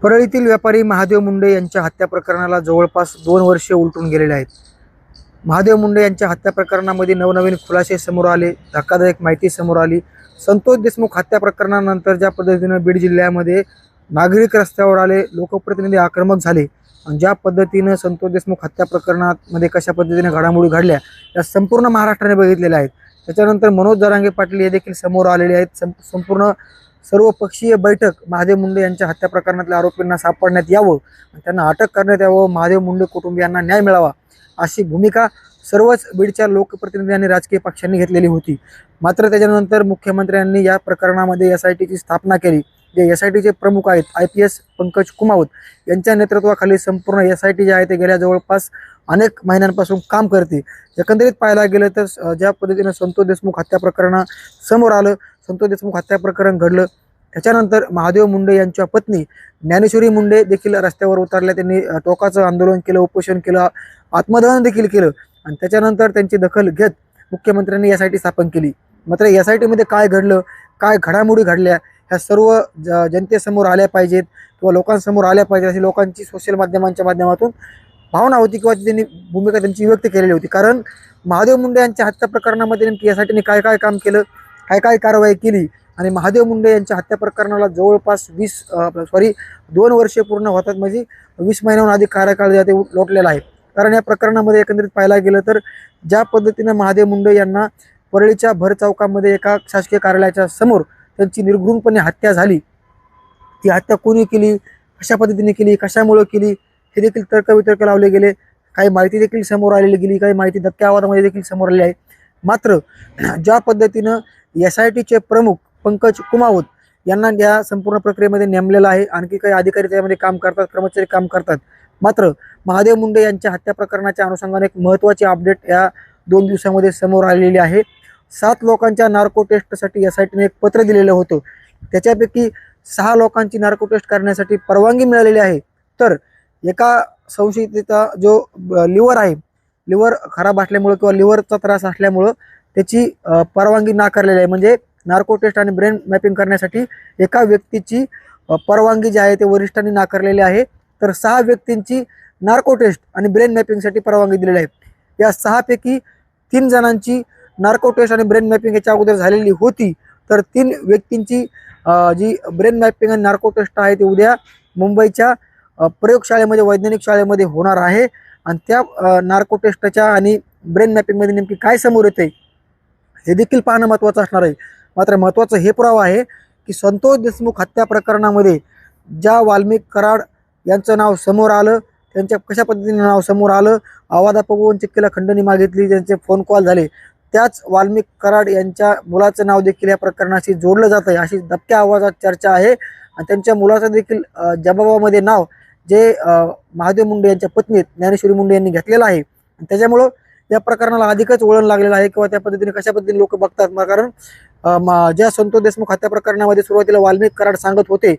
परळीतील व्यापारी महादेव मुंडे यांच्या हत्या प्रकरणाला जवळपास 2 वर्षे उलटून गेलेले आहेत. महादेव मुंडे यांच्या हत्या प्रकरणामध्ये नवनवीन खुलासे समोर आले, धक्कादायक माहिती समोर आली. संतोष देशमुख हत्या प्रकरणानंतर ज्या पद्धतीने बीड जिल्ह्यामध्ये नागरिक रस्त्यावर आले, लोकप्रतिनिधी आक्रमक झाले आणि ज्या पद्धतीने संतोष देशमुख हत्या प्रकरणामध्ये कशा पद्धतीने घडामोडी घडल्या या संपूर्ण महाराष्ट्राने बघितलेल्या आहेत. त्याच्यानंतर मनोज जरांगे पाटील हे देखील समोर आलेले आहेत. संपूर्ण सर्वपक्षीय बैठक महादेव मुंडे यांच्या हत्या प्रकरणातल्या आरोपींना सापडण्यात यावं, त्यांना अटक करण्यात यावं, महादेव मुंडे कुटुंबियांना न्याय मिळावा अशी भूमिका सर्वच बीडच्या लोकप्रतिनिधी राजकीय पक्षांनी घेतलेली होती. मात्र त्याच्यानंतर मुख्यमंत्र्यांनी या प्रकरणामध्ये SITची स्थापना केली. जे SITचे प्रमुख आहेत IPS पंकज कुमावत यांच्या नेतृत्वाखाली संपूर्ण SIT जे आहे ते गेल्या जवळपास अनेक महिन्यांपासून काम करते. एकंदरीत पाहायला गेलं तर ज्या पद्धतीने संतोष देशमुख हत्या प्रकरण समोर आलं, संतोष देशमुख हत्या प्रकरण घडलं, त्याच्यानंतर महादेव मुंडे यांच्या पत्नी ज्ञानेश्वरी मुंडे देखील रस्त्यावर उतरल्या. त्यांनी टोकाचं आंदोलन केलं, उपोषण केलं, आत्मदहन देखील केलं आणि त्याच्यानंतर त्यांची दखल घेत मुख्यमंत्र्यांनी SIT स्थापन केली. मात्र SITमध्ये काय घडलं, काय घडामोडी घडल्या ह्या सर्व जनतेसमोर आल्या पाहिजेत किंवा लोकांसमोर आल्या पाहिजेत अशी लोकांची सोशल माध्यमांच्या माध्यमातून भावना होती किंवा त्यांनी भूमिका त्यांची व्यक्त केलेली होती. कारण महादेव मुंडे यांच्या हत्या प्रकरणामध्ये नेमकी SITने काय काय काम केलं, काय काय कारवाई केली आणि महादेव मुंडे यांच्या हत्या प्रकरणाला जवळपास 2 वर्षे पूर्ण होतात, म्हणजे 20 महिन्याहून अधिक कार्यकाळ ते लोटलेला आहे. कारण या प्रकरणामध्ये एकंदरीत पाहायला गेलं तर ज्या पद्धतीने महादेव मुंडे यांना परळीच्या भर चौकामध्ये एका शासकीय कार्यालयाच्या समोर त्यांची निर्घृणपणे हत्या झाली, ती हत्या कोणी केली, कशा पद्धतीने केली, कशामुळे केली हे देखील तर्कवितर्क लावले गेले. काही माहिती देखील समोर आलेली गेली, काही माहिती धक्क्या आवाजामध्ये देखील समोर आलेली आहे. मात्र ज्या पद्धतीनं SITचे प्रमुख पंकज कुमावत यांना या संपूर्ण प्रक्रियेमध्ये नेमलेलं आहे, आणखी काही अधिकारी त्यामध्ये काम करतात, कर्मचारी काम करतात. मात्र महादेव मुंडे यांच्या हत्या प्रकरणाच्या अनुषंगाने एक महत्त्वाची अपडेट या 2 दिवसामध्ये समोर आलेली आहे. 7 लोकांच्या नार्को टेस्टसाठी SITने एक पत्र दिलेलं होतं. त्याच्यापैकी 6 लोकांची नार्को टेस्ट करण्यासाठी परवानगी मिळालेली आहे. तर एका संशयिताचा जो लिव्हर आहे, लिव्हर खराब असल्यामुळं किंवा लिव्हरचा त्रास असल्यामुळं त्याची परवानगी नाकारलेली आहे. म्हणजे नार्को टेस्ट आणि ब्रेन मॅपिंग करण्यासाठी एका व्यक्तीची परवानगी जी आहे ते वरिष्ठांनी नाकारलेली आहे. तर 6 व्यक्तींची नार्को टेस्ट आणि ब्रेन मॅपिंगसाठी परवानगी दिलेली आहे. या 6 पैकी 3 जणांची नार्को टेस्ट आणि ब्रेन मॅपिंग याच्या अगोदर झालेली होती. तर 3 व्यक्तींची जी ब्रेन मॅपिंग आणि नार्को टेस्ट आहे ती उद्या मुंबईच्या प्रयोगशाळेमध्ये, वैज्ञानिक शाळेमध्ये होणार आहे. आणि त्या नार्को टेस्टच्या आणि ब्रेन मॅपिंगमध्ये नेमकी काय समोर येते हे देखील पाहणं महत्त्वाचं असणार आहे. मात्र महत्त्वाचं हे पुरावा आहे की संतोष देशमुख हत्या प्रकरणामध्ये ज्या वाल्मिक कराड यांचं नाव समोर आलं, त्यांच्या कशा पद्धतीने नाव समोर आलं, आवादापगोवन चिक्कीला खंडणी मागितली, त्यांचे फोन कॉल झाले, त्याच वाल्मिक कराड यांच्या मुलाचं नाव देखील या प्रकरणाशी जोडलं जातं आहे अशी दबक्या आवाजात चर्चा आहे. आणि त्यांच्या मुलाचं देखील जबाबामध्ये नाव जे महादेव मुंडे यांच्या पत्नी ज्ञानेश्वरी मुंडे यांनी घेतलेलं आहे. त्याच्यामुळं या प्रकरणाला अधिकच वळण लागलेलं आहे किंवा त्या पद्धतीने कशा पद्धतीने लोक बघतात. कारण ज्या संतोष देशमुख हत्या प्रकरणामध्ये सुरुवातीला वाल्मिक कराड सांगत होते,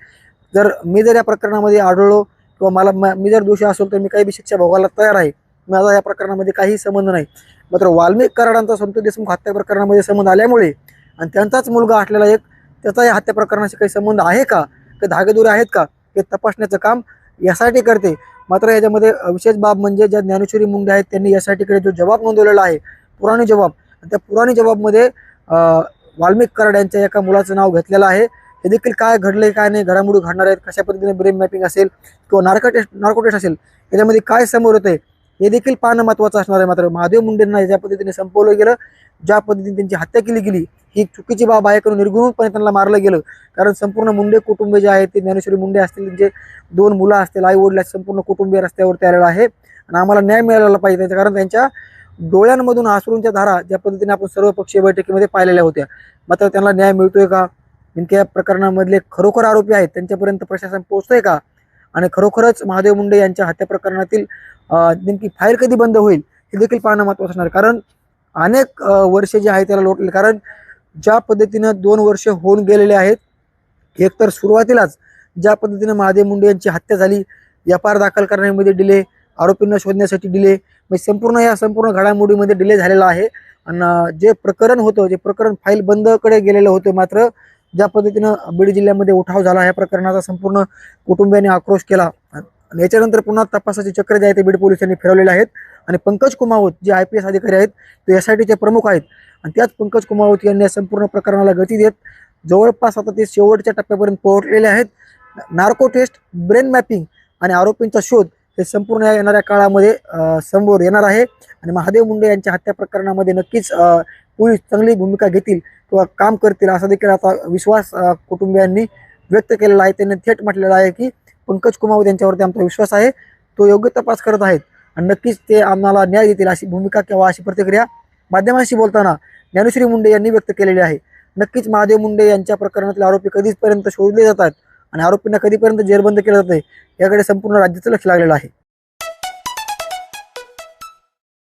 मी जर या प्रकरणामध्ये आढळलो किंवा मी जर दोषी असेल तर मी काही बी शिक्षा भोगायला तयार आहे, माझा या प्रकरणामध्ये काही संबंध नाही. मात्र वाल्मिक कराडांचा संतोष देशमुख हत्या प्रकरणामध्ये संबंध आल्यामुळे आणि त्यांचाच मुलगा असलेला एक त्याचा या हत्या प्रकरणाशी काही संबंध आहे का, ते धागेदोरे आहेत का, हे तपासण्याचं काम SIT करते. मात्र याच्यामध्ये विशेष बाब म्हणजे ज्या ज्ञानेश्वरी मुंडे आहेत त्यांनी SITकडे जो जबाब नोंदवलेला आहे, पुराणी जबाब, त्या पुराणी जबाबमध्ये वाल्मिक कराड यांच्या एका मुलाचं नाव घेतलेलं आहे. हे देखील काय घडले, काय नाही, घडामोडी घडणार आहेत, कशा पद्धतीने ब्रेन मॅपिंग असेल किंवा नार्को टेस्ट असेल, याच्यामध्ये काय समोर येते हे देखील पाहणं महत्त्वाचं असणार आहे. मात्र महादेव मुंडेंना ज्या पद्धतीने संपवलं गेलं, ज्या पद्धतीने त्यांची हत्या केली गेली ही चुकीची बाब आहे. करून निर्घृणपणे त्यांना मारलं गेलं. कारण संपूर्ण मुंडे कुटुंब जे आहे ते ज्ञानेश्वरी मुंडे असतील, त्यांचे 2 मुलं असतील, आई वडील, संपूर्ण कुटुंबीय रस्त्यावरती आलेलं आहे. आणि आम्हाला न्याय मिळाला पाहिजे कारण त्यांच्या डोळ्यांमधून अश्रूंच्या धारा ज्या पद्धतीने आपण सर्वपक्षीय बैठकीमध्ये पाहिलेल्या होत्या. मात्र त्यांना न्याय मिळतोय का, नेमक्या प्रकरणामधले खरोखर आरोपी आहेत त्यांच्यापर्यंत प्रशासन पोहोचतंय का, आणि खरोखरच महादेव मुंडे यांच्या हत्या प्रकरणातील नेमकी फाईल कधी बंद होईल हे देखील पाहणं महत्त्वाचं असणार. कारण अनेक वर्षे जे आहे त्याला लोटले. कारण ज्या पद्धतीनं 2 वर्ष होऊन गेलेले आहेत, एकतर सुरुवातीलाच ज्या पद्धतीने महादेव मुंडे यांची हत्या झाली, FIR दाखल करण्यामध्ये डिले, आरोपींना शोधण्यासाठी डिले, म्हणजे या संपूर्ण घडामोडीमध्ये डिले झालेला आहे. आणि जे प्रकरण होतं, जे प्रकरण फाईल बंदकडे गेलेलं होतं, मात्र ज्या पद्धतीनं बीड जिल्ह्यामध्ये उठाव झाला, या प्रकरणाचा संपूर्ण कुटुंबियांनी आक्रोश केला आणि याच्यानंतर पुन्हा तपासाचे चक्र जे आहे ते बीड पोलिसांनी फिरवलेले आहेत. आणि पंकज कुमावत जे IPS अधिकारी आहेत, ते SITचे प्रमुख आहेत आणि त्याच पंकज कुमावत यांनी या संपूर्ण प्रकरणाला गती देत जवळपास आता ते शेवटच्या टप्प्यापर्यंत पोहोचलेले आहेत. नार्को टेस्ट, ब्रेन मॅपिंग आणि आरोपींचा शोध हे संपूर्ण येणाऱ्या काळामध्ये समोर येणार आहे. आणि महादेव मुंडे यांच्या हत्या प्रकरणामध्ये नक्कीच पोलीस चांगली भूमिका घेतील किंवा काम करतील असा देखील आता विश्वास कुटुंबियांनी व्यक्त केलेला आहे. त्यांनी थेट म्हटलेलं आहे की पंकज कुमावत यांच्यावरती आमचा विश्वास आहे, तो योग्य तपास करत आहेत आणि नक्कीच ते आम्हाला न्याय देतील अशी भूमिका किंवा अशी प्रतिक्रिया माध्यमांशी बोलताना ज्ञानेश्वरी मुंडे यांनी व्यक्त केलेली आहे. नक्कीच महादेव मुंडे यांच्या प्रकरणातील आरोपी कधीपर्यंत शोधले जातात आणि आरोपींना कधीपर्यंत जेरबंद केलं जाते याकडे संपूर्ण राज्याचं लक्ष लागलेलं आहे.